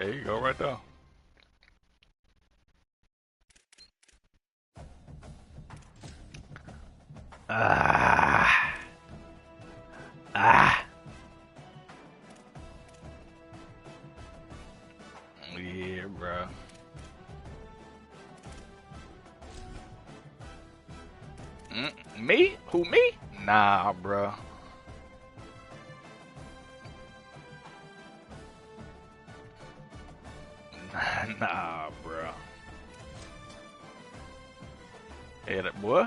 There you go, right there. Yeah, bro. Me? Who, me? Nah, bro. Nah, bro. Yeah, that boy.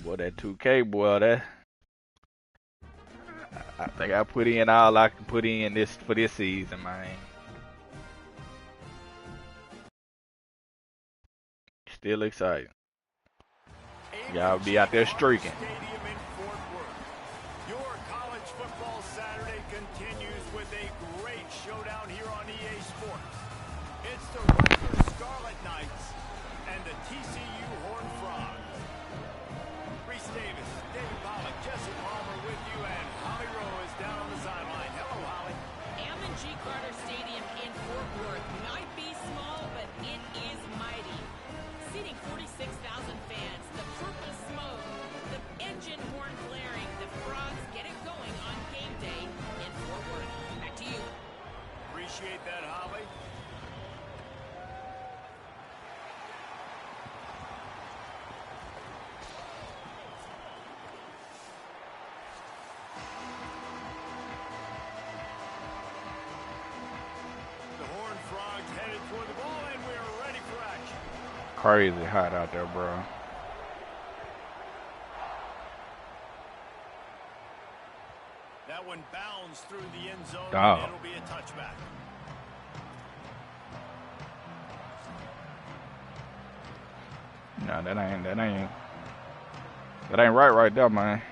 Boy, that 2K, boy, that. I think I put in all I can put in this for this season, man. Still excited. Y'all be out there streaking. Your college football Saturday continues with a great showdown here on EA Sports. It's the Rutgers Scarlet Knights and the TCU Horned Frogs. Reese Davis, David Pollock, Jesse Palmer with you, and Holly Rowe is down on the sideline. Hello, Holly. Ammon G. Carter Stadium in Fort Worth might be small, but it is mighty. Seating 46,000 fans, the purple smoke, the engine horn blaring, the Frogs get it going on game day in Fort Worth. Back to you. Appreciate that, Holly. The Horned Frogs headed toward the ball, and we are ready for action. Crazy hot out there, bro. That one bounds through the end zone, Oh. and it'll be a touchback. No, that ain't right there, man.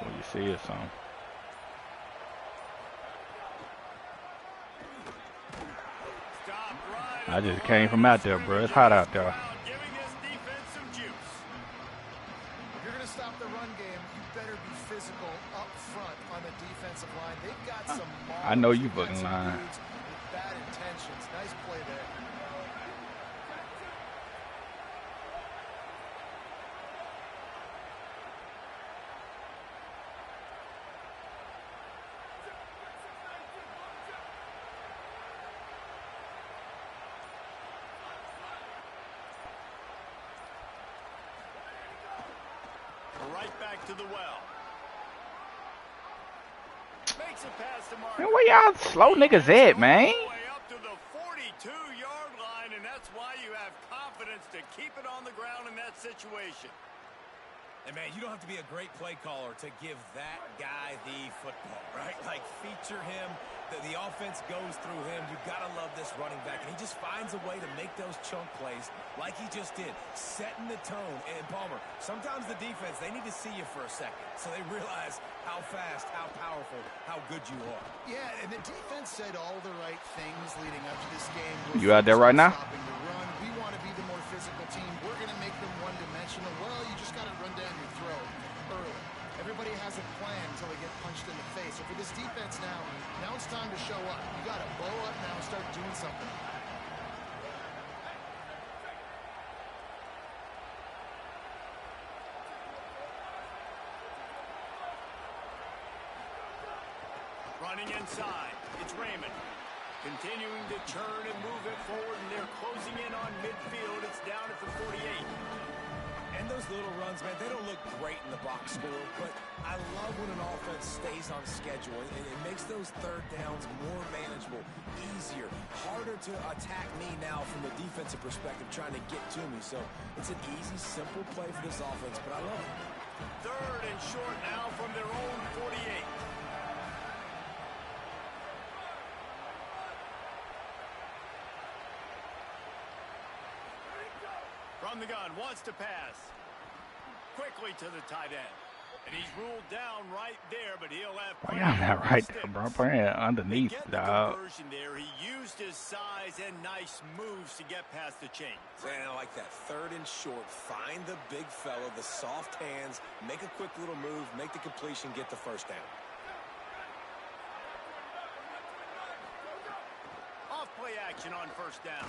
What you see is something. I just came from out there, bro. It's hot out there. Giving this defense some juice. If you're going to stop the run game, you better be physical up front on the defensive line. They've got some I know you They've got fucking some lying. dudes with bad intentions. Nice play there. Right back to the well. Makes a pass to Mark. Man, where y'all slow niggas at, man? All the way up to the 42-yard line, and that's why you have confidence to keep it on the ground in that situation. And, man, you don't have to be a great play caller to give that guy the football, right? Like, feature him. The offense goes through him. You've got to love this running back. And he just finds a way to make those chunk plays like he just did, setting the tone. And, Palmer, sometimes the defense, they need to see you for a second so they realize how fast, how powerful, how good you are. Yeah, and the defense said all the right things leading up to this game. You out there right now? Stopping the run. We want to be the more physical team. We're going to make them one-dimensional. Well, you just got to run down your throat early. Everybody has a plan until they get punched in the face. So for this defense now it's time to show up. You got to blow up now and start doing something. Running inside, it's Raymond. Continuing to turn and move it forward, and they're closing in on midfield. It's down at the 48. And those little runs, man, they don't look great in the box score, but I love when an offense stays on schedule. It makes those third downs more manageable, easier, harder to attack me now from the defensive perspective trying to get to me. So it's an easy, simple play for this offense, but I love it. Third and short now from their own 48. From the gun, wants to pass. Quickly to the tight end. And he's ruled down right there, but he'll have Why y'all not right there, bro? Playing underneath, get the dog. conversion there. He used his size and nice moves to get past the chain. And I like that. 3rd and short. Find the big fella, the soft hands, make a quick little move, make the completion, get the first down. Off play action on first down.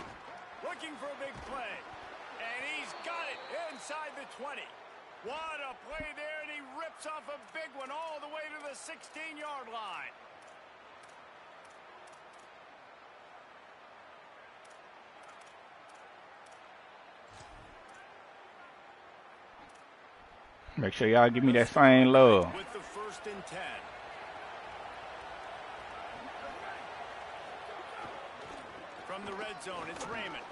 Looking for a big play. And he's got it inside the 20. What a play there, and he rips off a big one all the way to the 16-yard line. Make sure y'all give me that same love. With the 1st and 10. From the red zone, it's Raymond.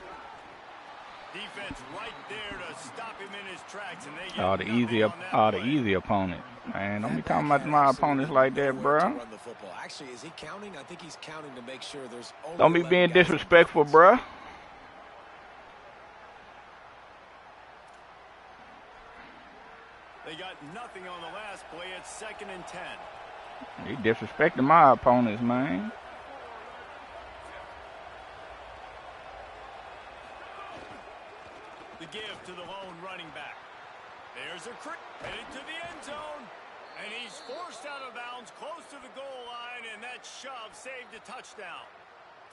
Defense right there to stop him in his tracks, and they get All the easy opponents. Man, don't be talking about my opponents like that, bro. Actually, is he counting? I think he's counting to make sure there's only Don't be being disrespectful, bro. They got nothing on the last play. It's 2nd and 10. You disrespecting my opponents, man. The give to the lone running back. There's a headed to the end zone. And he's forced out of bounds close to the goal line, and that shove saved a touchdown.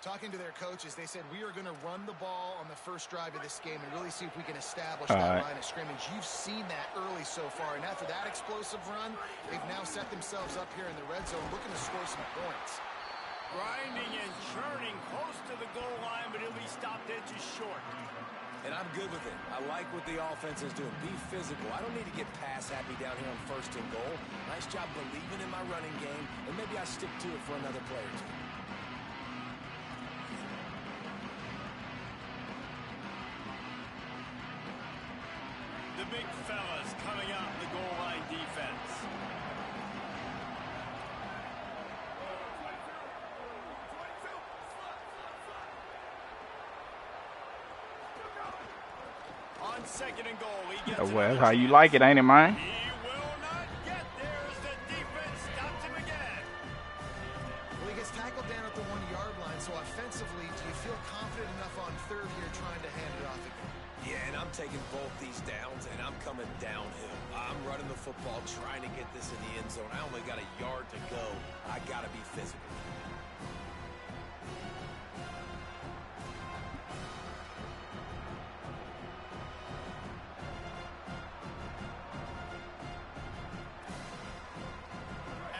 Talking to their coaches, they said we are going to run the ball on the first drive of this game and really see if we can establish that line of scrimmage. You've seen that early so far, and after that explosive run, they've now set themselves up here in the red zone looking to score some points. Grinding and churning close to the goal line, but he'll be stopped edges short. And I'm good with it. I like what the offense is doing. Be physical. I don't need to get pass happy down here on 1st and goal. Nice job believing in my running game, and maybe I stick to it for another play or two. The big fellas coming out in the goal line defense. On 2nd and goal, he gets Well, that's how you like it, ain't it, man? He will not get there as the defense stops him again. Well, he gets tackled down at the 1-yard line, so offensively, do you feel confident enough on 3rd here trying to hand it off again? Yeah, and I'm taking both these downs, and I'm coming downhill. I'm running the football, trying to get this in the end zone. I only got a yard to go. I got to be physical.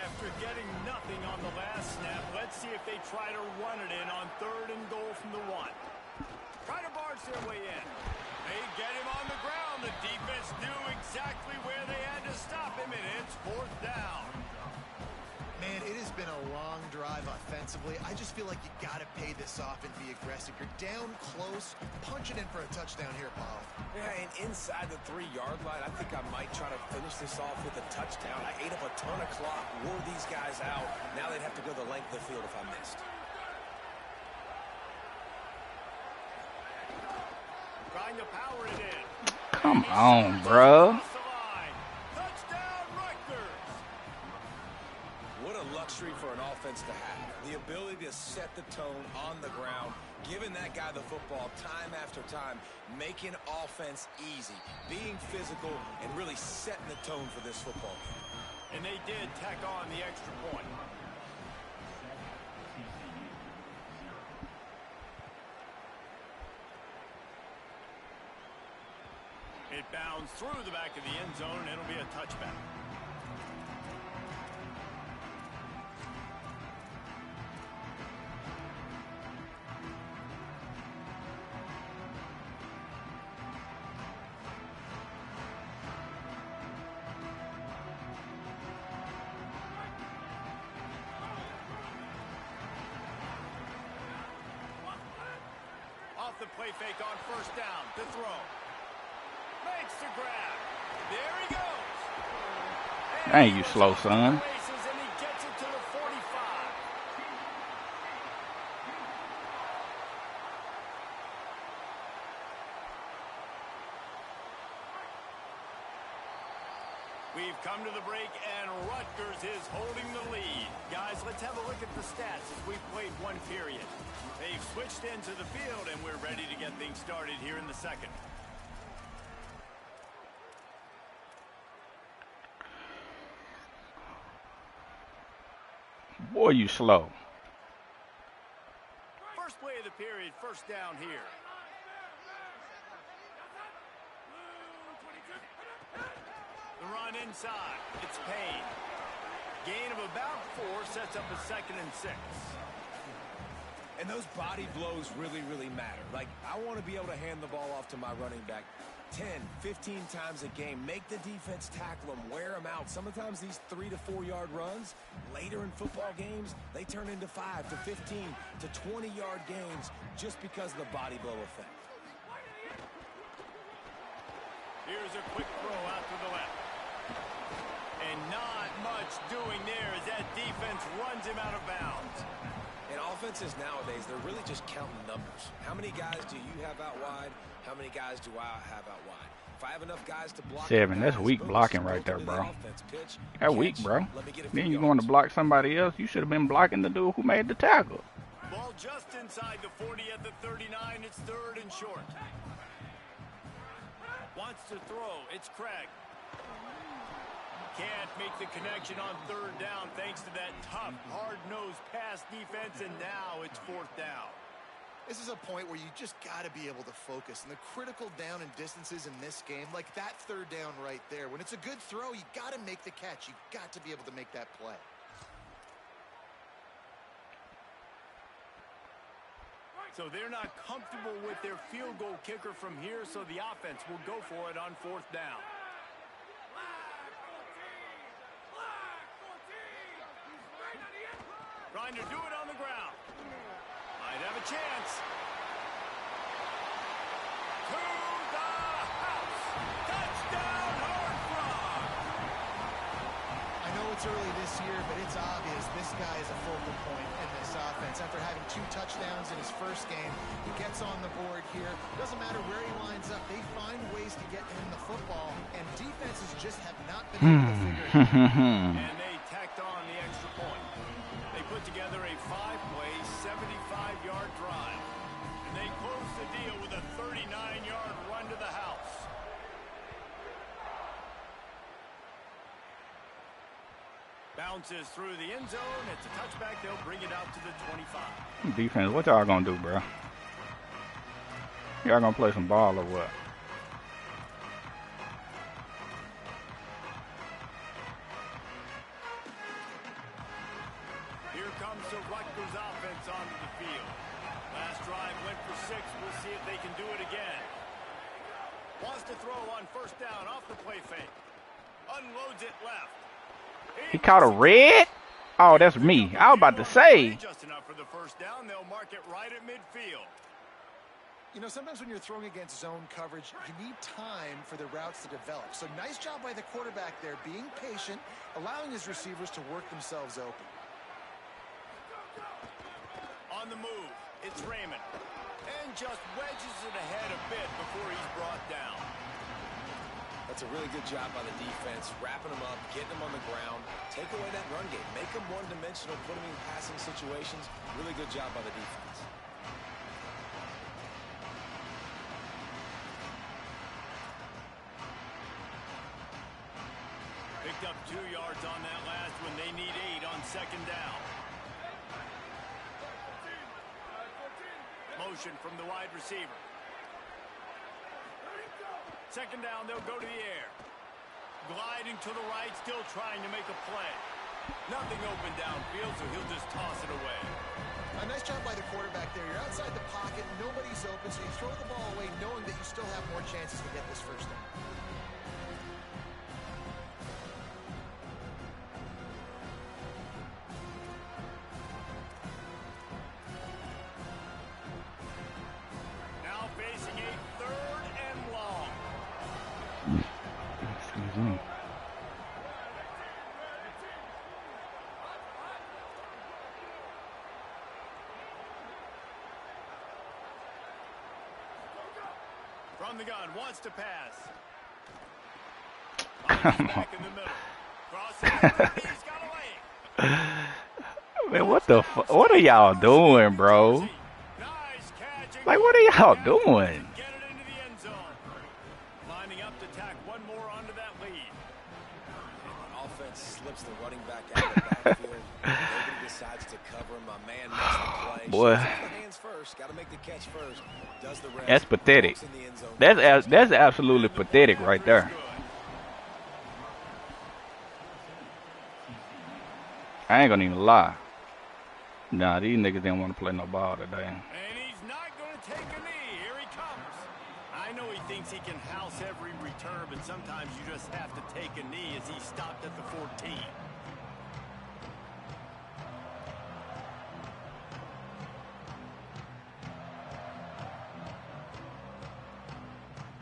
After getting nothing on the last snap, let's see if they try to run it in on 3rd and goal from the 1. Try to barge their way in. They get him on the ground. The defense knew exactly where they had to stop him, and it's 4th down. Man, it has been a long drive offensively. I just feel like you got to pay this off and be aggressive. You're down close, punch it in for a touchdown here, Paul. Yeah, and inside the 3-yard line, I think I might try to finish this off with a touchdown. I ate up a ton of clock, wore these guys out. Now they'd have to go the length of the field if I missed. Trying to power it in. Come on, bro. Touchdown, Rutgers. What a luxury for an offense to have. The ability to set the tone on the ground, giving that guy the football time after time, making offense easy, being physical, and really setting the tone for this football game. And they did tack on the extra point. It bounds through the back of the end zone, and it'll be a touchback. Off the play fake on 1st down to throw. Makes the grab. There he goes. Dang, you slow, son. And he gets it to the 45. We We've come to the break, and Rutgers is holding the lead. Guys, let's have a look at the stats as we've played one period. They've switched into the field, and we're ready to get things started here in the second. Boy, you slow. First play of the period, first down here. The run inside. It's Payne. Gain of about 4 sets up a 2nd and 6. And those body blows really, really matter. Like, I want to be able to hand the ball off to my running back 10, 15 times a game. Make the defense tackle them, wear them out. Sometimes these 3 to 4 yard runs, later in football games, they turn into 5 to 15 to 20 yard gains just because of the body blow effect. Here's a quick throw out to the left. And not much doing there as that defense runs him out of bounds. And offenses nowadays, they're really just counting numbers. How many guys do you have out wide? How many guys do I have out wide? If I have enough guys to block 7. That's weak blocking right there, bro. That's weak, bro. Then you're going to block somebody else. You should have been blocking the dude who made the tackle. Ball just inside the 40 at the 39. It's 3rd and short. Wants to throw. It's Craig. Can't make the connection on 3rd down thanks to that tough, hard-nosed pass defense, and now it's 4th down. This is a point where you just got to be able to focus. And the critical down and distances in this game, like that 3rd down right there, when it's a good throw, you got to make the catch. You got to be able to make that play. So they're not comfortable with their field goal kicker from here, so the offense will go for it on 4th down. Trying to do it on the ground. Might have a chance. To the house. Touchdown, Horned Frog. I know it's early this year, but it's obvious this guy is a focal point in this offense. After having 2 touchdowns in his first game, he gets on the board here. Doesn't matter where he lines up. They find ways to get him the football, and defenses just have not been able to figure it out. And they tacked on the extra point. They put together a 5-play, 75-yard drive. And they close the deal with a 39-yard run to the house. Bounces through the end zone. It's a touchback. They'll bring it out to the 25. Defense, what y'all gonna do, bro? Y'all gonna play some ball or what? Here comes the Rutgers offense onto the field. Last drive went for 6. We'll see if they can do it again. Wants to throw on 1st down off the play fake. Unloads it left. He caught a red? Oh, that's me. I was about to say. Just enough for the 1st down. They'll mark it right at midfield. You know, sometimes when you're throwing against zone coverage, you need time for the routes to develop. So nice job by the quarterback there, being patient, allowing his receivers to work themselves open. On the move, it's Raymond. And just wedges it ahead a bit before he's brought down. That's a really good job by the defense, wrapping them up, getting them on the ground, take away that run game, make them one-dimensional, put them in passing situations. Really good job by the defense. Picked up 2 yards on that last one. They need 8 on 2nd down. Motion from the wide receiver. 2nd down, they'll go to the air. Gliding to the right, still trying to make a play. Nothing open downfield, so he'll just toss it away. A nice job by the quarterback there. You're outside the pocket, nobody's open, so you throw the ball away knowing that you still have more chances to get this 1st down. Now facing a 3rd and long. Excuse me. From the gun, wants to pass. Come on. Back in the middle. Crosses. He's got a lane. Man, what the fuck? What are y'all doing, bro? Nice catch and Like, what are y'all doing? get it into the end zone. Lining up to tack one more onto that lead. And offense slips the running back out of the backfield. Nobody decides to cover him. My man makes the play. Boy. Shoots the hands first. Got to make the catch first. Does the rest. That's pathetic. Walks in the end zone. That's absolutely pathetic right there. I ain't gonna even lie. Nah, these niggas didn't want to play no ball today. And he's not going to take a knee. Here he comes. I know he thinks he can house every return, but sometimes you just have to take a knee as he stopped at the 14.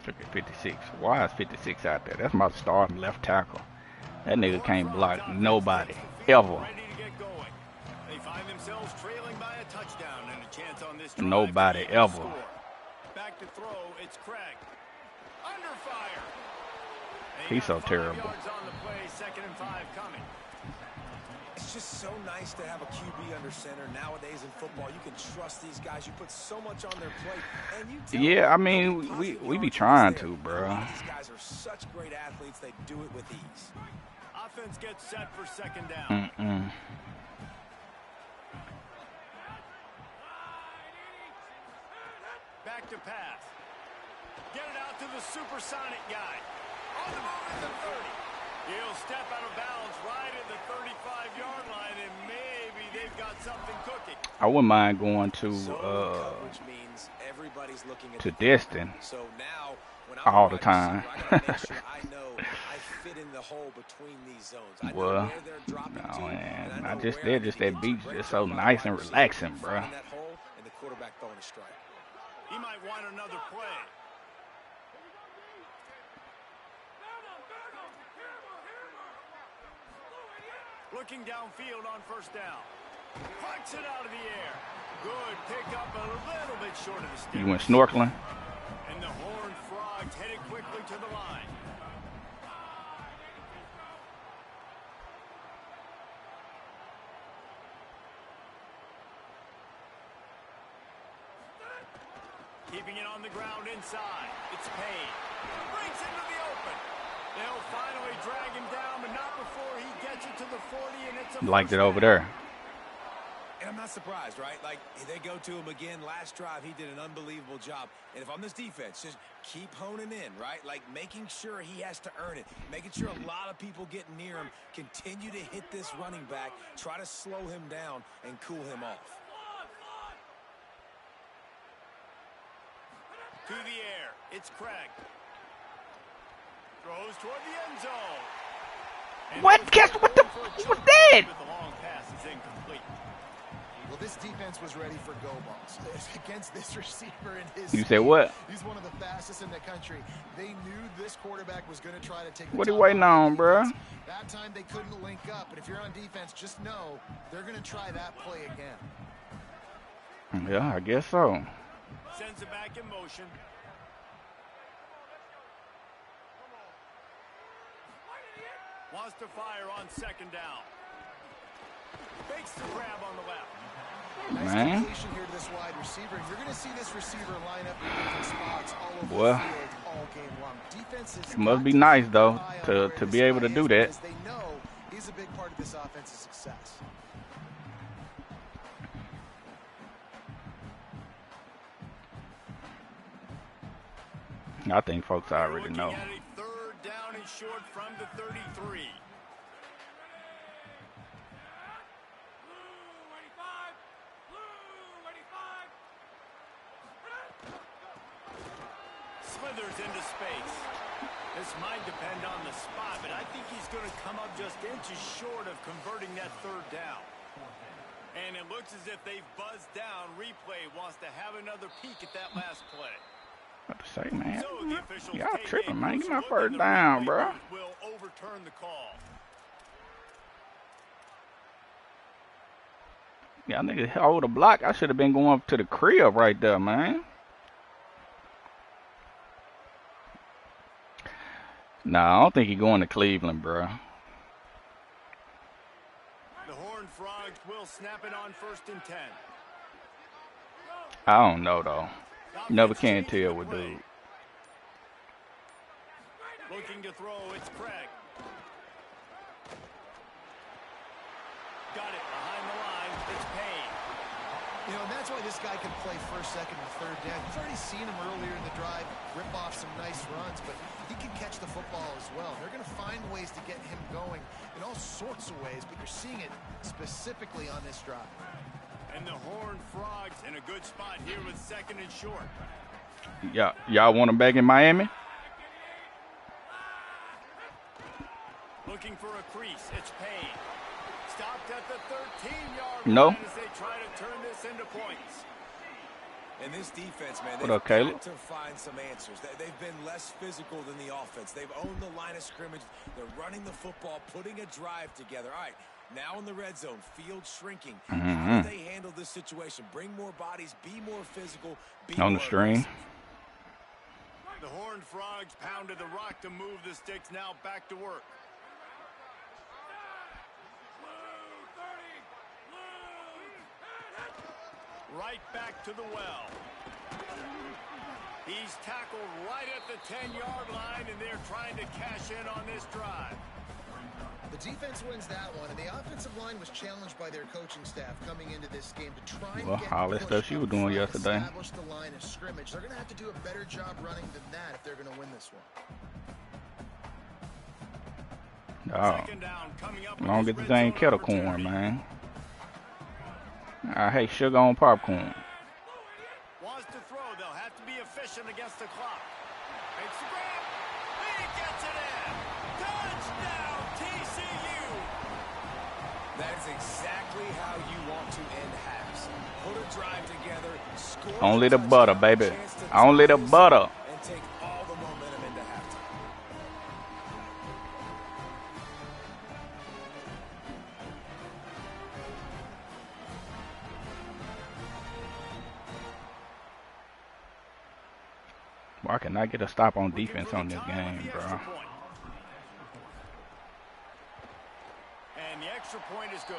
Look at 56. Why is 56 out there? That's my starting left tackle. That nigga can't block nobody ever. Ready to get going. They find themselves trailing by a touchdown and a chance on this drive Nobody to ever. score. Back to throw, it's Craig. Under fire. They He's got so 5 terrible. yards on the play, 2nd and 5 coming. It's just so nice to have a QB under center. Nowadays in football, you can trust these guys. You put so much on their plate. And you tell Yeah, them I the mean, positive we be yards trying is there. to, A bro. lot of these guys are such great athletes. They do it with ease. Offense gets set for 2nd down. Back to pass. Get it out to the supersonic guy. On the move at the 30. He'll step out of bounds right at the 35-yard line, and maybe they've got something cooking. I wouldn't mind going to Coverage means everybody's looking at to the Destin So now, when all I'm the a wide time. receiver, I gotta make sure I know I fit in the hole between these zones. I know Well, where they're dropping to, no, and man. I I know just where I did need just to that get beach to. Great just so job by nice the and wide receiver, relaxing, bro. finding that hole, and the quarterback throwing a strike. He might want another play. Looking downfield on 1st down. Punts it out of the air. Good pick up, a little bit short of the stick. You went snorkeling? And the Horned Frogs headed quickly to the line. Keeping it on the ground inside. It's Payne. Breaks into the open. They'll finally drag him down, but not before he gets it to the 40, and it's a Liked it first over down. there. And I'm not surprised, right? Like, they go to him again. Last drive, he did an unbelievable job. And if I'm this defense, just keep honing in, right? Like, making sure he has to earn it. Making sure a lot of people get near him. Continue to hit this running back. Try to slow him down and cool him off. To the air. It's Craig. Throws toward the end zone. And What? goes Guess what the for a f was chunk that? But the long pass is incomplete. Well, this defense was ready for go balls against this receiver and his You said speed. what? He's one of the fastest in the country. They knew this quarterback was going to try to take the What he top waiting off on, the bruh? defense. That time they couldn't link up, but if you're on defense, just know they're going to try that play again. Yeah, I guess so. Sends it back in motion. Wants to fire on 2nd down. Fakes the grab on the left. Nice Man. completion here to this wide receiver. You're going to see this receiver line up in different spots all over Boy. the field all game long. Defenses It must be nice, though, to be able to do that. Because they know he's a big part of this offense's success. I think folks already Looking know. at a 3rd down and short from the 33. Slithers into space. This might depend on the spot, but I think he's going to come up just inches short of converting that 3rd down. And it looks as if they've buzzed down. Replay wants to have another peek at that last play. What to say, man? So the officials Y'all take tripping, a man. Get closer my look, 1st and the down, replay bro. booth will overturn the call. Y'all niggas hold the block. I should have been going up to the crib right there, man. Nah, I don't think he's going to Cleveland, bro. The Horned Frogs will snap it on 1st and 10. I don't know, though. Never can tell with dude. Looking to throw, it's Craig. Got it behind the line, it's Payne. You know, and that's why this guy can play 1st, 2nd, and 3rd down. You've already seen him earlier in the drive rip off some nice runs, but he can catch the football as well. They're going to find ways to get him going in all sorts of ways, but you're seeing it specifically on this drive. And the Horned Frogs in a good spot here with 2nd and short. Y'all want him back in Miami? Looking for a crease, it's Payne. Stopped at the 13-yard No. line as they try to turn this into points. And this defense, man, What they've up, Caleb? got to find some answers. They've been less physical than the offense. They've owned the line of scrimmage. They're running the football, putting a drive together. All right, now in the red zone, field shrinking. How do they handle this situation? Bring more bodies, be more physical, be On more the string. aggressive. The Horned Frogs pounded the rock to move the sticks, now back to work. Right back to the well. He's tackled right at the 10-yard line, and they're trying to cash in on this drive. The defense wins that one, and the offensive line was challenged by their coaching staff coming into this game to try and get all that stuff she was doing yesterday. establish the line of scrimmage. They're going to have to do a better job running than that if they're going to win this one. Second down coming up. Long as this ain't kettle corn, man. I hate sugar on popcorn. Wants to throw. They'll have to be efficient against the clock. Makes the grab. He gets it in. Touchdown, TCU. That is exactly how you want to end halves. Put a drive together, score Only a the butter, touchdown, baby. chance to Only the tie this butter. up, and take all the momentum into halftime. Why can I get a stop on defense on this game, bro? And the extra point is good.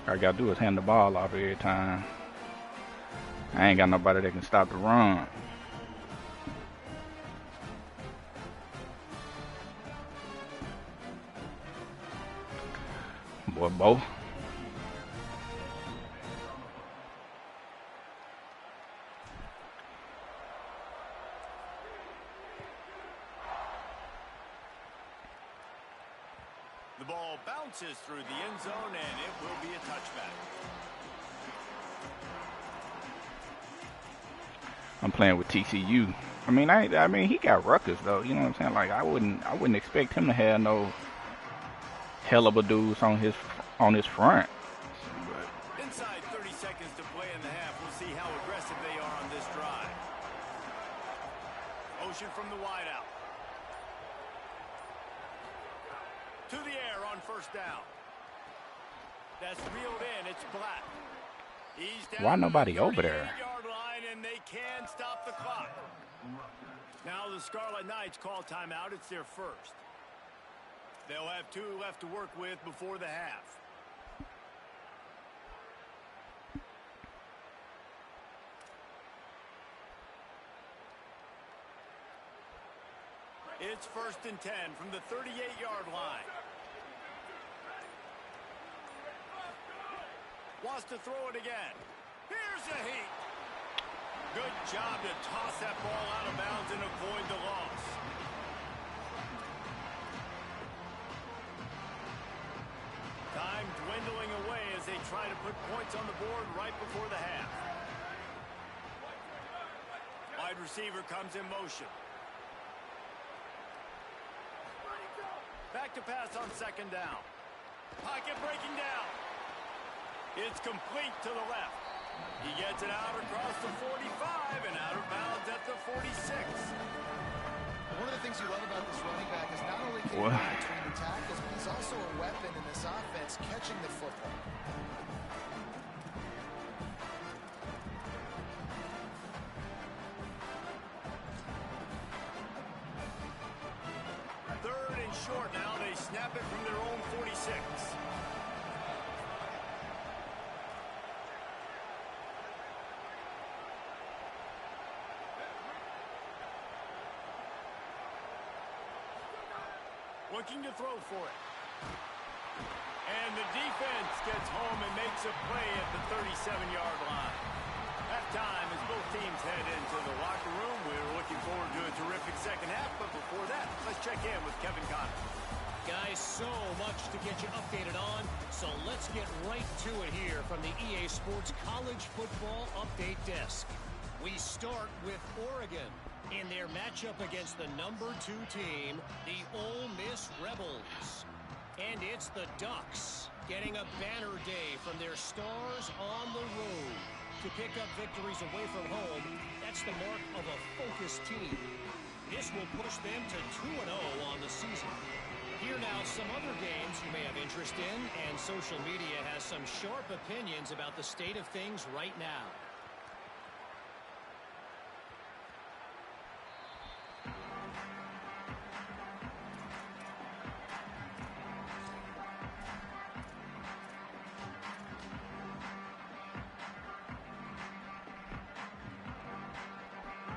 All I gotta do is hand the ball off every time. I ain't got nobody that can stop the run. Boy, both. The ball bounces through the end zone, and it will be a touchback. I'm playing with TCU. I mean, he got Rutgers though. You know what I'm saying? Like I wouldn't expect him to have no hell of a dudes on his front. Inside 30 seconds to play in the half. We'll see how aggressive they are on this drive. Motion from the wideout. To the air on 1st down. That's reeled in. It's Black. He's down. Why nobody over there? 38-yard line, and they can stop the clock. Now the Scarlet Knights call timeout. It's their first. They'll have 2 left to work with before the half. It's 1st and 10 from the 38-yard line. Wants to throw it again. Here's a heat. Good job to toss that ball out of bounds and avoid the loss. Time dwindling away as they try to put points on the board right before the half. Wide receiver comes in motion. Back to pass on 2nd down. Pocket breaking down. It's complete to the left. He gets it out across the 45 and out of bounds at the 46. One of the things you love about this running back is not only can he run between the tackles, but he's also a weapon in this offense catching the football. snap it from their own 46. Looking to throw for it. And the defense gets home and makes a play at the 37-yard line. Halftime as both teams head into the locker room. We're looking forward to a terrific second half, but before that, let's check in with Kevin Connor. Guys, so much to get you updated on, so let's get right to it here from the EA Sports College Football Update Desk. We start with Oregon in their matchup against the number 2 team, the Ole Miss Rebels. And it's the Ducks getting a banner day from their stars on the road. To pick up victories away from home, that's the mark of a focused team. This will push them to 2-0 on the season. Here now some other games you may have interest in, and social media has some sharp opinions about the state of things right now.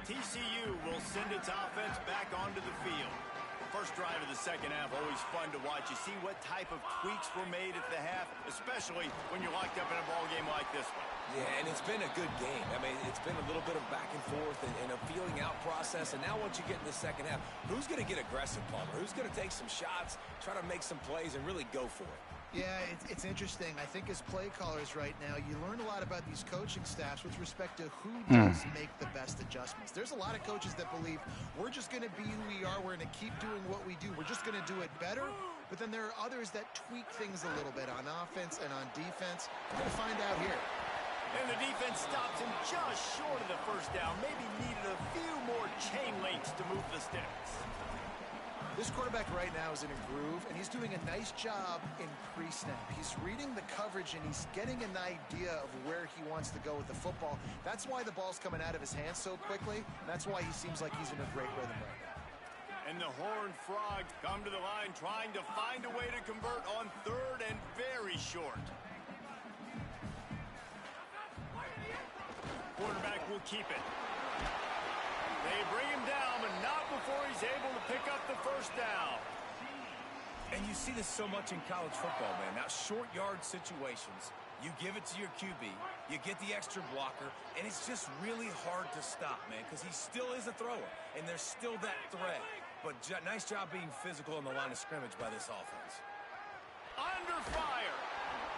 TCU will send its offense back onto the field. First drive of the second half, always fun to watch. You see what type of tweaks were made at the half, especially when you're locked up in a ball game like this one. Yeah, and it's been a good game. I mean, it's been a little bit of back and forth and a feeling out process. And now once you get in the second half, who's going to get aggressive, Palmer? Who's going to take some shots, try to make some plays, and really go for it? Yeah, it's interesting. I think as play callers right now, you learn a lot about these coaching staffs with respect to who does make the best adjustments. There's a lot of coaches that believe we're just going to be who we are. We're going to keep doing what we do. We're just going to do it better. But then there are others that tweak things a little bit on offense and on defense. We're going to find out here. And the defense stops him just short of the first down. Maybe needed a few more chain links to move the sticks. This quarterback right now is in a groove, and he's doing a nice job in pre-snap. He's reading the coverage, and he's getting an idea of where he wants to go with the football. That's why the ball's coming out of his hands so quickly, and that's why he seems like he's in a great rhythm right now. And the Horned Frogs come to the line trying to find a way to convert on third and very short. Quarterback will keep it. They bring him down, but not before he's able to pick up the first down. And you see this so much in college football, man. Now, short yard situations, you give it to your QB, you get the extra blocker, and it's just really hard to stop, man, because he still is a thrower, and there's still that threat. But nice job being physical on the line of scrimmage by this offense. Under fire.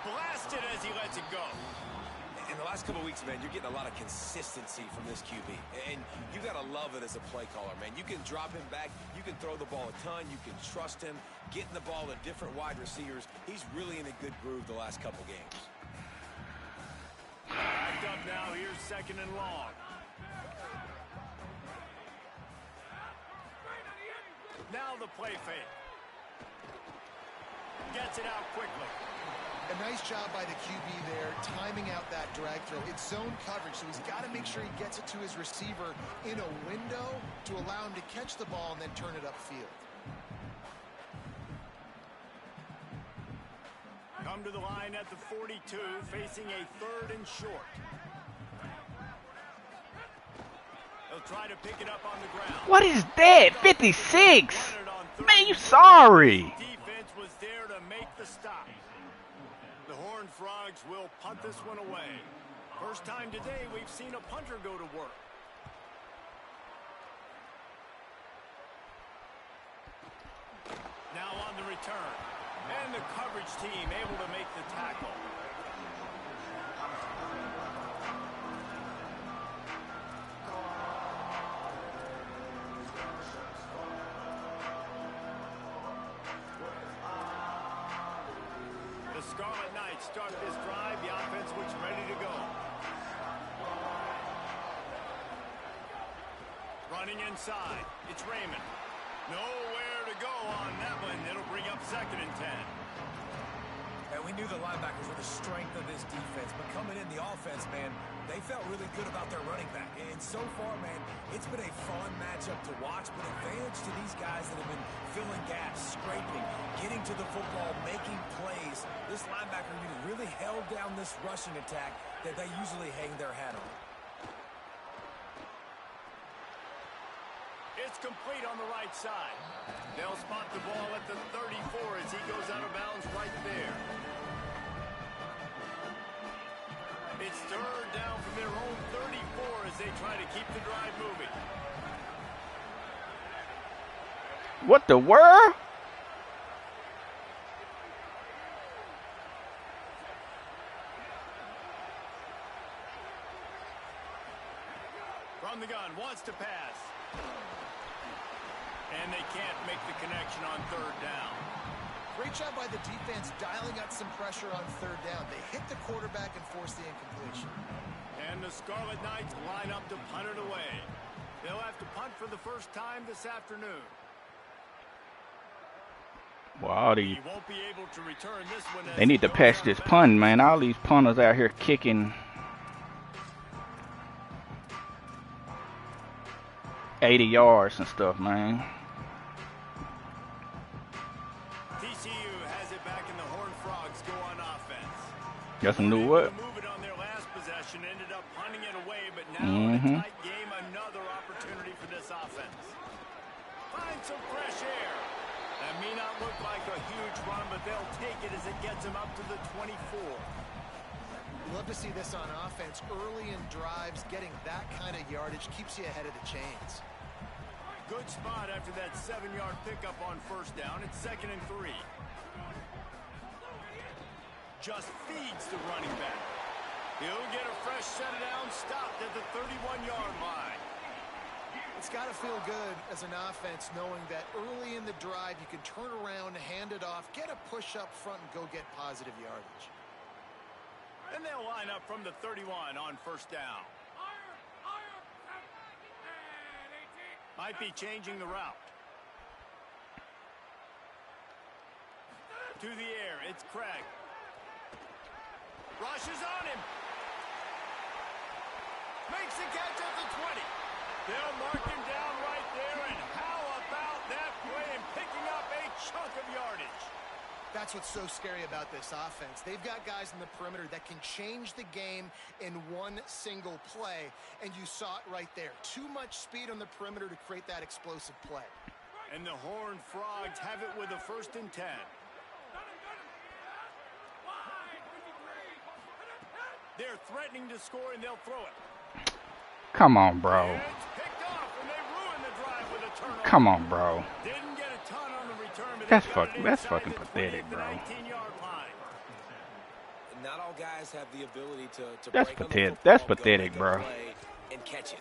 Blasted as he lets it go. In the last couple of weeks, man, you're getting a lot of consistency from this QB. And you got to love it as a play caller, man. You can drop him back. You can throw the ball a ton. You can trust him. Getting the ball to different wide receivers. He's really in a good groove the last couple games. Backed up now. Here's second and long. Now the play fake. Gets it out quickly. A nice job by the QB there, timing out that drag throw. It's zone coverage, so he's got to make sure he gets it to his receiver in a window to allow him to catch the ball and then turn it upfield. Come to the line at the 42, facing a third and short. They'll try to pick it up on the ground. What is that? 56? Man, you sorry. Defense was there to make the stop. The Horned Frogs will punt this one away. First time today we've seen a punter go to work. Now on the return. And the coverage team able to make the tackle. The Scarlet Knights start this drive. The offense looks ready to go. Running inside. It's Raymond. Nowhere to go on that one. It'll bring up second and 10. And we knew the linebackers were the strength of this defense, but coming in the offense, man, they felt really good about their running back. And so far, man, it's been a fun matchup to watch, but advantage to these guys that have been filling gaps, scraping, getting to the football, making plays. This linebacker unit really held down this rushing attack that they usually hang their hat on. It's complete on the right side. They'll spot the ball at the 34 as he goes out of bounds right there. It's third down from their own 34 as they try to keep the drive moving. What the world? From the gun, wants to pass. And they can't make the connection on third down. Great job by the defense dialing up some pressure on third down. They hit the quarterback and forced the incompletion. And the Scarlet Knights line up to punt it away. They'll have to punt for the first time this afternoon. Wow, He won't be able to return this one. they need to patch this punt, man. All these punters out here kicking 80 yards and stuff, man. TCU has it back and the Horned Frogs go on offense. That's a new what? Move it on their last possession, ended up punting it away, but now in a tight game, another opportunity for this offense. Find some fresh air. That may not look like a huge run, but they'll take it as it gets them up to the 24. Love to see this on offense. Early in drives, getting that kind of yardage keeps you ahead of the chains. Good spot after that 7-yard pickup on first down. It's 2nd and 3. Just feeds the running back. He'll get a fresh set down, stopped at the 31-yard line. It's got to feel good as an offense knowing that early in the drive you can turn around, hand it off, get a push up front, and go get positive yardage. And they'll line up from the 31 on first down. Might be changing the route. To the air, it's Craig. Rushes on him. Makes the catch at the 20. They'll mark him down right there, and how about that play and picking up a chunk of yardage? That's what's so scary about this offense. They've got guys in the perimeter that can change the game in one single play, and you saw it right there. Too much speed on the perimeter to create that explosive play. And the Horned Frogs have it with a 1st and 10. They're threatening to score, and they'll throw it. Come on, bro. It's picked off, and they ruin the drive with a turnover. Come on, bro. Didn't get a ton on the return, but That's that's fucking pathetic, bro. 19-yard line. Not all guys have the ability to That's break on the pathetic. football, That's go pathetic, make a bro. play and catch it.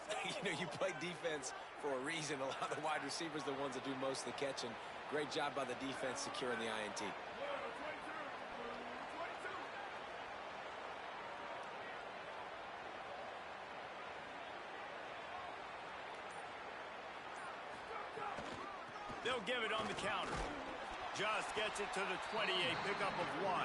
You play defense for a reason. A lot of the wide receivers are the ones that do most of the catching. Great job by the defense securing the INT. They'll give it on the counter. Just gets it to the 28, pickup of 1.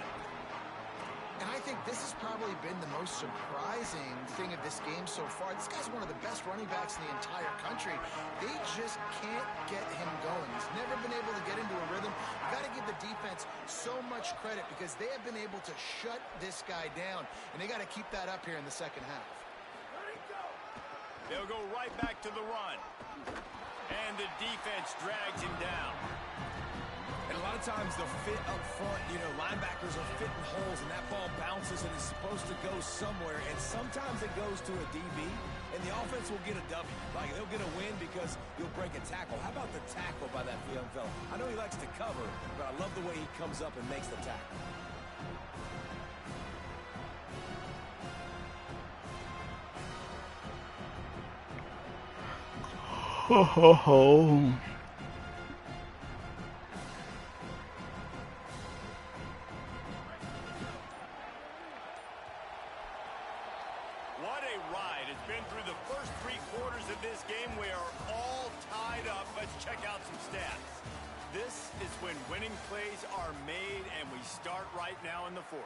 And I think this has probably been the most surprising thing of this game so far. This guy's one of the best running backs in the entire country. They just can't get him going. He's never been able to get into a rhythm. You got to give the defense so much credit because they have been able to shut this guy down, and they got to keep that up here in the second half. They'll go right back to the run. And the defense drags him down. And a lot of times the fit up front, linebackers are fitting holes, and that ball bounces and is supposed to go somewhere. And sometimes it goes to a DB, and the offense will get a W. Like, they'll get a win because you'll break a tackle. How about the tackle by that young fella? I know he likes to cover, but I love the way he comes up and makes the tackle. Ho, ho, ho. What a ride. It's been through the first 3 quarters of this game. We are all tied up. Let's check out some stats. This is when winning plays are made, and we start right now in the fourth.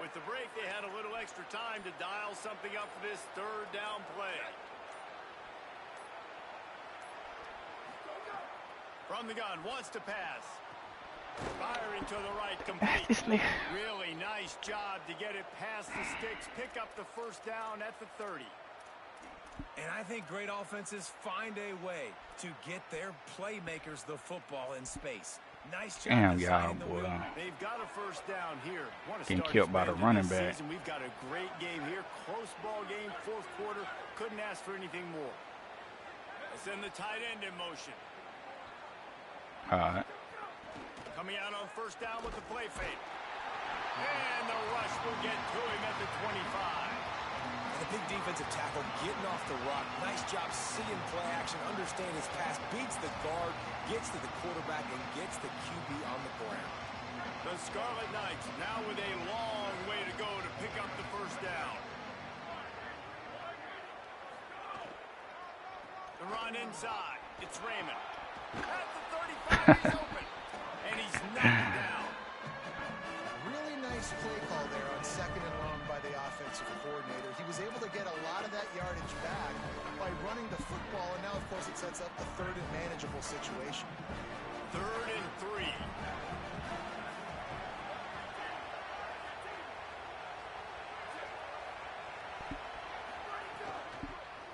With the break, they had a little extra time to dial something up for this third down play. From the gun, wants to pass. Firing to the right, complete. Really nice job to get it past the sticks, pick up the first down at the 30. And I think great offenses find a way to get their playmakers the football in space. Nice job. Damn, y'all, boy. They've got a first down here. Getting killed by the running back. We've got a great game here. Close ball game, fourth quarter. Couldn't ask for anything more. Let's send the tight end in motion. All right. Coming out on first down with the play fake. And the rush will get to him at the 25. And a big defensive tackle getting off the rock. Nice job seeing play action, understand his pass, beats the guard, gets to the quarterback, and gets the QB on the ground. The Scarlet Knights now with a long way to go to pick up the first down. The run inside. It's Raymond. At the 35, he's open. And he's knocked down. Really nice play call there on second and long by the offensive coordinator. He was able to get a lot of that yardage back by running the football, and now, of course, it sets up a third and manageable situation. 3rd and 3.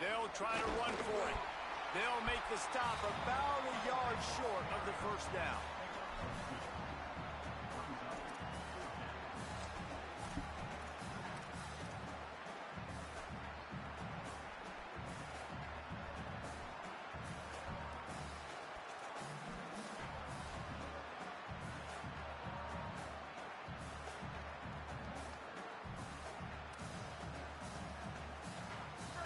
They'll try to run for it. They'll make the stop about a yard short of the first down.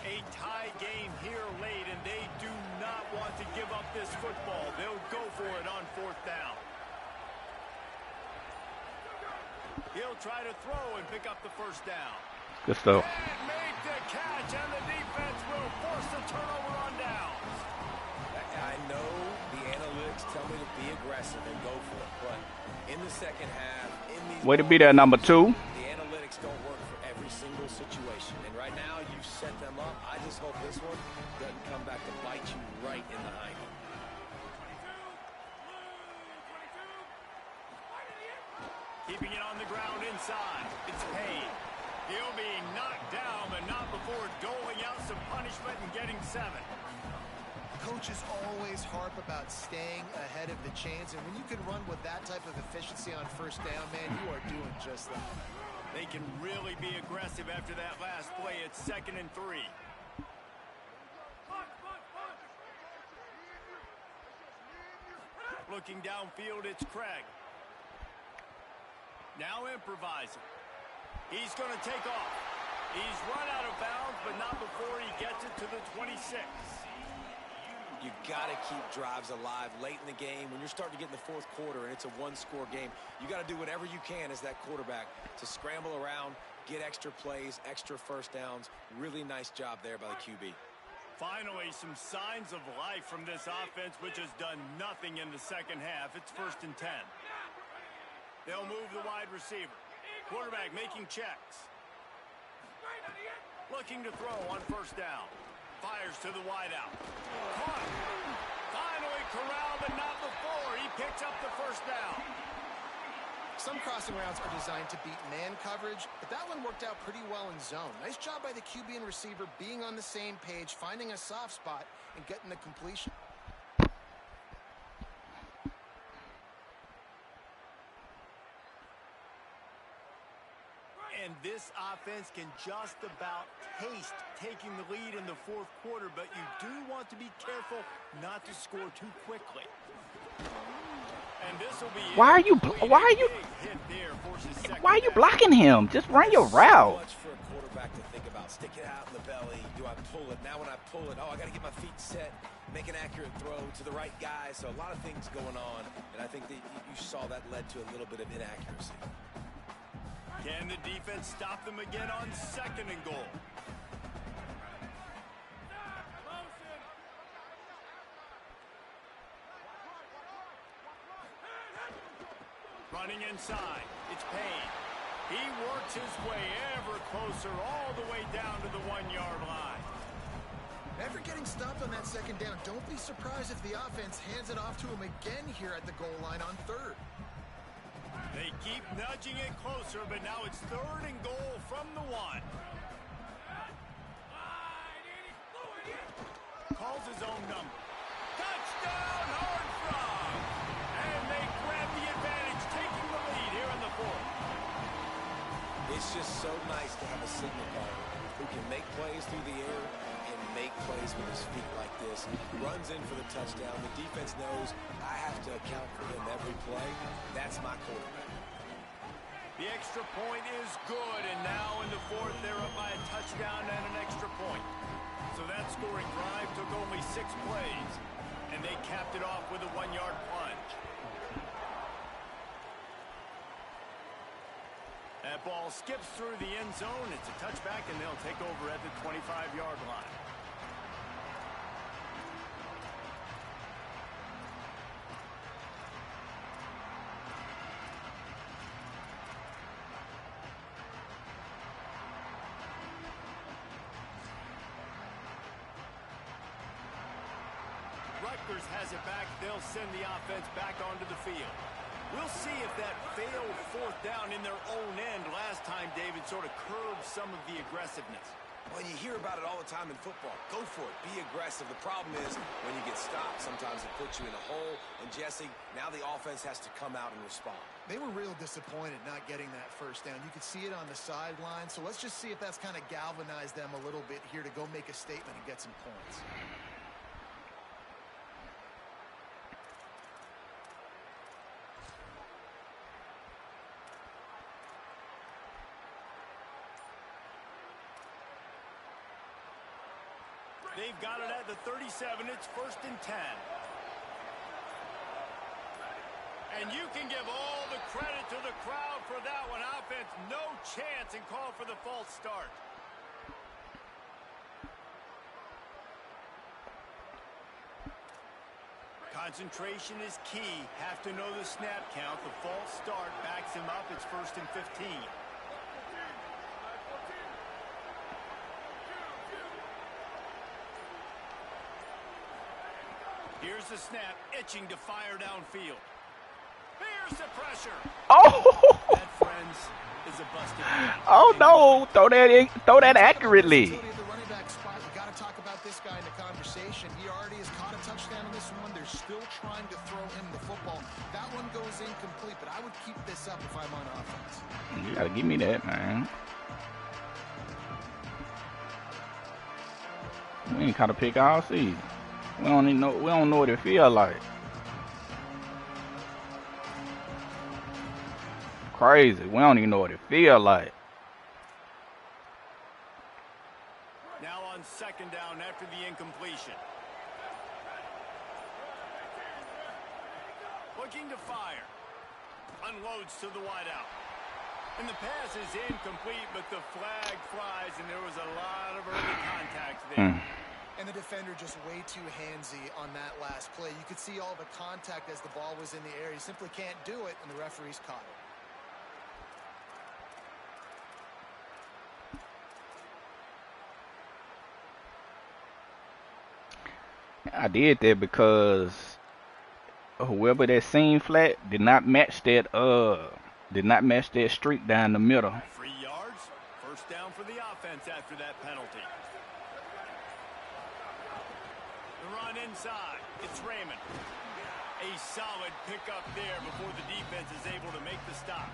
A tie game here late, and they do not want to give up this football. They'll go for it on fourth down. He'll try to throw and pick up the first down. Good stuff. And make the catch, and the defense will force the turnover on downs. I know the analytics tell me to be aggressive and go for it, but in the second half, in these Way to be there, number 2. the analytics don't work for every single situation. And right now, you've set them up. I just hope this one doesn't come back to bite you right in the hiney. Keeping it on the ground inside. It's Payne. He'll be knocked down, but not before doling out some punishment and getting 7. Coaches always harp about staying ahead of the chains, and when you can run with that type of efficiency on first down, man, you are doing just that. They can really be aggressive after that last play. It's 2nd and 3. Looking downfield, it's Craig. Now improvising. He's going to take off. He's run out of bounds, but not before he gets it to the 26. You got to keep drives alive late in the game. When you're starting to get in the fourth quarter and it's a one-score game, you got to do whatever you can as that quarterback to scramble around, get extra plays, extra first downs. Really nice job there by the QB. Finally, some signs of life from this offense, which has done nothing in the second half. It's 1st and 10. They'll move the wide receiver. Quarterback making checks. Looking to throw on first down. Fires to the wideout. Caught. Finally corralled, but not before. He picks up the first down. Some crossing routes are designed to beat man coverage, but that one worked out pretty well in zone. Nice job by the QB and receiver being on the same page, finding a soft spot, and getting the completion. And this offense can just about taste taking the lead in the fourth quarter, but you do want to be careful not to score too quickly. And this will be Why are you blocking him? Just run your route. Much for a quarterback to think about. Stick it out in the belly. Do I pull it? Now when I pull it, oh, I got to get my feet set. make an accurate throw to the right guy. So a lot of things going on, and I think that you saw that led to a little bit of inaccuracy. Can the defense stop them again on 2nd and goal? Running inside, it's Payne. He works his way ever closer all the way down to the 1-yard line. After getting stopped on that 2nd down, don't be surprised if the offense hands it off to him again here at the goal line on 3rd. They keep nudging it closer, but now it's 3rd and goal from the 1. Calls his own number. Touchdown, Horned Frogs! And they grab the advantage, taking the lead here in the 4th. It's just so nice to have a signal caller who can make plays through the air and make plays with his feet like this. Runs in for the touchdown. The defense knows I have to account for him every play. That's my quarterback. The extra point is good, and now in the 4th, they're up by a touchdown and an extra point. So that scoring drive took only 6 plays, and they capped it off with a 1-yard plunge. That ball skips through the end zone. It's a touchback, and they'll take over at the 25-yard line. Rutgers has it back. They'll send the offense back onto the field. We'll see if that failed 4th down in their own end last time, David, sort of curbed some of the aggressiveness. Well, you hear about it all the time in football. Go for it. Be aggressive. The problem is when you get stopped, sometimes it puts you in a hole. And, Jesse, now the offense has to come out and respond. They were real disappointed not getting that 1st down. You could see it on the sideline. So let's just see if that's kind of galvanized them a little bit here to go make a statement and get some points. They've got it at the 37. It's 1st and 10. And you can give all the credit to the crowd for that one. Offense, no chance, and call for the false start. Concentration is key. Have to know the snap count. The false start backs him up. It's 1st and 15. Here's the snap, itching to fire downfield. Here's the pressure. Oh! That, friends, is a busted. Oh no! Throw that accurately. The running back spot, you got to talk about this guy in the conversation. He already has caught a touchdown on this one. They're still trying to throw him the football. That one goes incomplete, but I would keep this up if I'm on offense. You gotta give me that, man. We ain't caught a pick all season. We don't even know. We don't know what it feel like. Crazy. We don't even know what it feel like. Now on 2nd down after the incompletion. Looking to fire. Unloads to the wideout. And the pass is incomplete, but the flag flies, and there was a lot of early contact there. And the defender just way too handsy on that last play. You could see all the contact as the ball was in the air. He simply can't do it, and the referees caught it. I did that because whoever that seam flat did not match that streak down the middle. 3 yards. 1st down for the offense after that penalty. The run inside. It's Raymond. A solid pickup there before the defense is able to make the stop.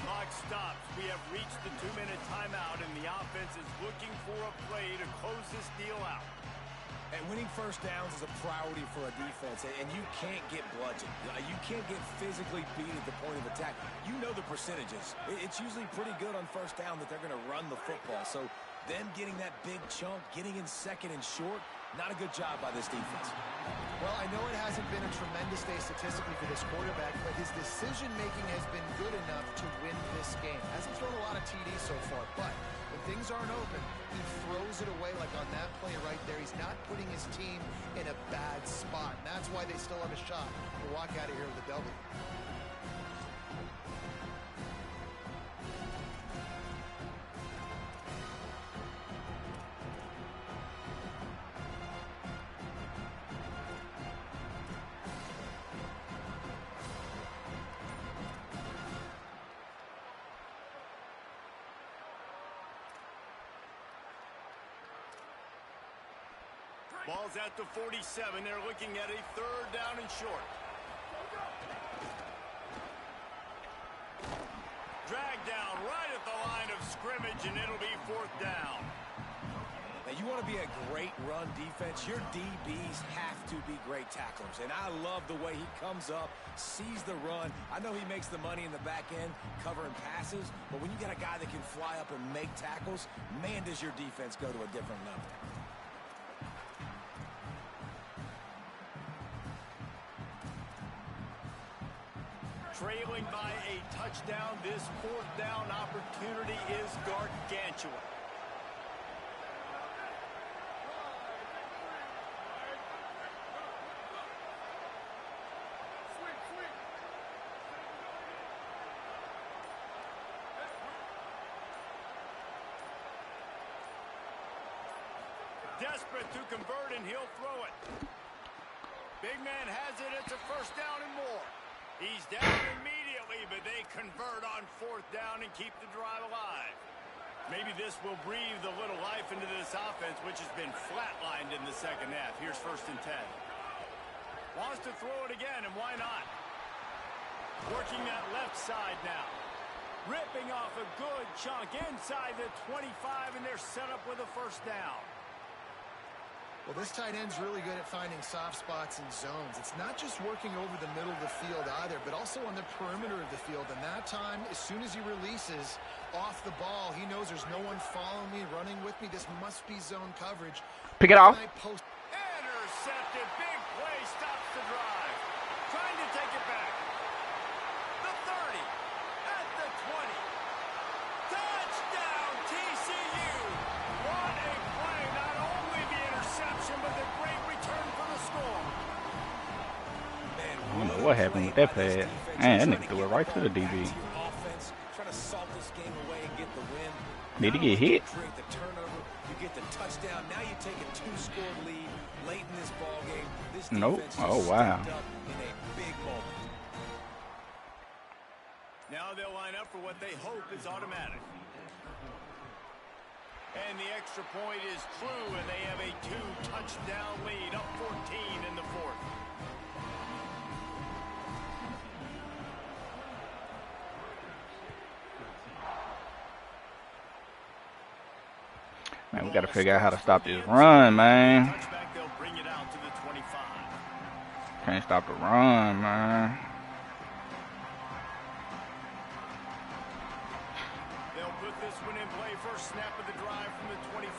Clock stops. We have reached the 2-minute timeout, and the offense is looking for a play to close this deal out. And winning 1st downs is a priority for a defense, and you can't get bludgeoned. You can't get physically beat at the point of attack. You know the percentages. It's usually pretty good on 1st down that they're going to run the football. So them getting that big chunk, getting in 2nd and short, Not a good job by this defense. Well, I know it hasn't been a tremendous day statistically for this quarterback, but his decision-making has been good enough to win this game. Hasn't thrown a lot of TDs so far, but when things aren't open, he throws it away like on that play right there. He's not putting his team in a bad spot, and that's why they still have a shot to walk out of here with a W. Ball's at the 47. They're looking at a 3rd down and short. Drag down right at the line of scrimmage, and it'll be 4th down. Now, you want to be a great run defense. Your DBs have to be great tacklers. And I love the way he comes up, sees the run. I know he makes the money in the back end covering passes, but when you got a guy that can fly up and make tackles, man, does your defense go to a different level. Trailing by a touchdown, this 4th down opportunity is gargantuan. Desperate to convert, and he'll throw it. Big man has it. It's a 1st down and more. He's down immediately, but they convert on 4th down and keep the drive alive. Maybe this will breathe a little life into this offense, which has been flatlined in the 2nd half. Here's 1st and 10. Wants to throw it again, and why not? Working that left side now. Ripping off a good chunk inside the 25, and they're set up with a 1st down. Well, this tight end's really good at finding soft spots and zones. It's not just working over the middle of the field either, but also on the perimeter of the field. And that time, as soon as he releases off the ball, he knows there's no one following me, running with me. This must be zone coverage. Pick it off. Intercepted. Big play. Stops the drive. Trying to take it back. The 30. At the 20. Touchdown, TCU. What a play. Not only the interception, but the great return for the score. I don't know what happened with that pass. Man, that nigga threw it right to the DB. Did he get hit? You get the touchdown. Now you take a 2-score lead late in this ball game. This Nope. defense Oh, is wow. stepped up in a big moment. Now they'll line up for what they hope is automatic. And the extra point is true, and they have a 2-touchdown lead, up 14 in the 4th. Man, we got to figure out how to stop this run, man. Touchback, they'll bring it out to the 25. Can't stop the run, man. They'll put this one in play. First snap of the drive from the 25.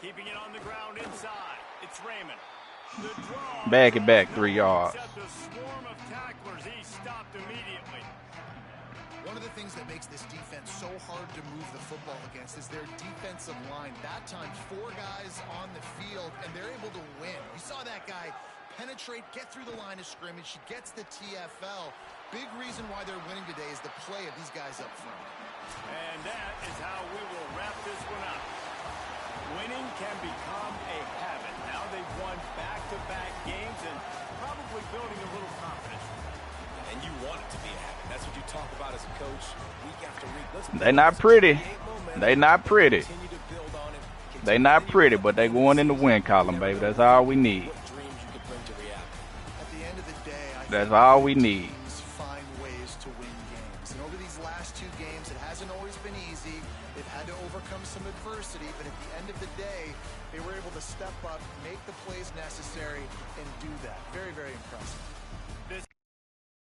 Keeping it on the ground inside. It's Raymond. The draw. Back it back 3 yards. Except a swarm of tacklers. He stopped immediately. One of the things that makes this defense so hard to move the football against is their defensive line. That time, 4 guys on the field, and they're able to win. You saw that guy penetrate, get through the line of scrimmage. He gets the TFL. Big reason why they're winning today is the play of these guys up front. And that is how we will wrap this one up. Winning can become a habit. Now they've won back-to-back games and probably building a little confidence. And you want it to be a habit. That's what you talk about as a coach week after week. They not pretty. They not pretty. They not pretty, but they going in the win column, baby. That's all we need. At the end of the day, That's all we need. Find ways to win games. And over these last 2 games, it hasn't always been easy. They've had to overcome some adversity, but at the end of the day, they were able to step up, make the plays necessary, and do that. Very, very impressive.